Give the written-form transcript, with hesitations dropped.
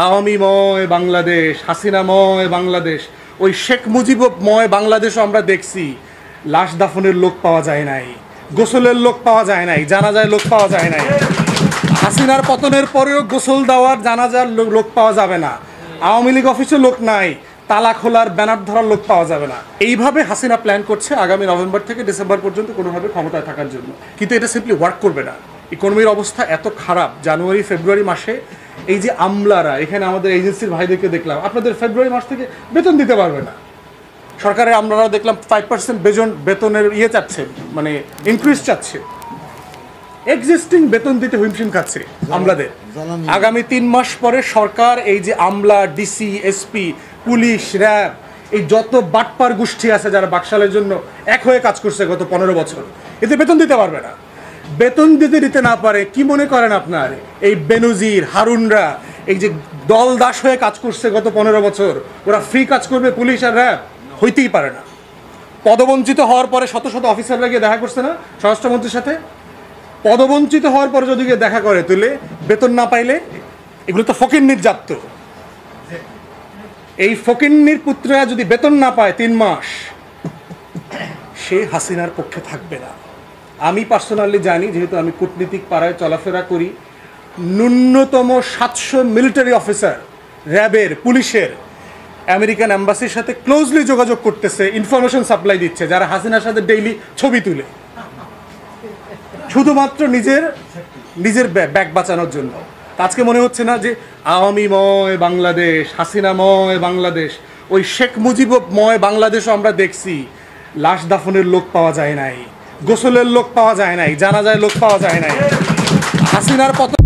আওয়ামীময় বাংলাদেশ, হাসিনাময় বাংলাদেশ, ওই শেখ মুজিবময় বাংলাদেশও আমরা দেখছি। লাশ দাফনের লোক পাওয়া যায় নাই, গোসলের লোক পাওয়া যায় নাই, জানাজায় লোক পাওয়া যায় নাই। হাসিনার পতনের পরেও গোসল দেওয়ার জানাজার লোক পাওয়া যাবে না। আওয়ামী লীগ অফিসে লোক নাই, তালা খোলার ব্যানার ধরার লোক পাওয়া যাবে না। এইভাবে হাসিনা প্ল্যান করছে আগামী নভেম্বর থেকে ডিসেম্বর পর্যন্ত কোনোভাবে ক্ষমতায় থাকার জন্য। কিন্তু এটা সিম্পলি ওয়ার্ক করবে না। ইকোনমির অবস্থা এত খারাপ, জানুয়ারি ফেব্রুয়ারি মাসে এই যে আমলারা, এখানে আমাদের এজেন্সির ভাইদেরকে দেখলাম, আপনাদের ফেব্রুয়ারি মাস থেকে বেতন দিতে পারবে না। সরকারের আমলারাও দেখলাম 5% বেতনের চাচ্ছে, মানে ইনক্রিজ চাচ্ছে। এক্সিস্টিং বেতন দিতে হিমশিম খাচ্ছে আমলাদের। আগামী 3 মাস পরে সরকার এই যে আমলা, ডিসি, এসপি, পুলিশ, র্যাব, এই যত বাটপার গোষ্ঠী আছে যারা বাকশালের জন্য এক হয়ে কাজ করছে গত 15 বছর, এতে বেতন দিতে পারবে না। বেতন দিতে না পারে কি মনে করেন আপনার এই বেনজির, হারুনরা, এই যে দল দাস হয়ে কাজ করছে গত 15 বছর, ওরা ফ্রি কাজ করবে পুলিশ আর র্যাব? হইতেই পারে না। পদবঞ্চিত হওয়ার পরে শত শত অফিসাররা গিয়ে দেখা করছে না স্বরাষ্ট্রমন্ত্রীর সাথে? পদবঞ্চিত হওয়ার পরে যদি গিয়ে দেখা করে, তুলে বেতন না পাইলে, এগুলো তো ফকিন্নির জাত। এই ফকিন্নির পুত্ররা যদি বেতন না পায় 3 মাস, সে হাসিনার পক্ষে থাকবে না। আমি পার্সোনালি জানি, যেহেতু আমি কূটনীতিক পাড়ায় চলাফেরা করি, ন্যূনতম 700 মিলিটারি অফিসার, র্যাবের, পুলিশের আমেরিকান অ্যাম্বাসির সাথে ক্লোজলি যোগাযোগ করতেছে, ইনফরমেশন সাপ্লাই দিচ্ছে, যারা হাসিনার সাথে ডেইলি ছবি তুলে, শুধুমাত্র নিজের ব্যাগ বাঁচানোর জন্য। আজকে মনে হচ্ছে না যে আওয়ামীময় বাংলাদেশ, হাসিনাময় বাংলাদেশ, ওই শেখ মুজিবময় বাংলাদেশও আমরা দেখছি। লাশ দাফনের লোক পাওয়া যায় নাই, গোসলের লোক পাওয়া যায় নাই, জানাজায় লোক পাওয়া যায় নাই। হাসিনার পতন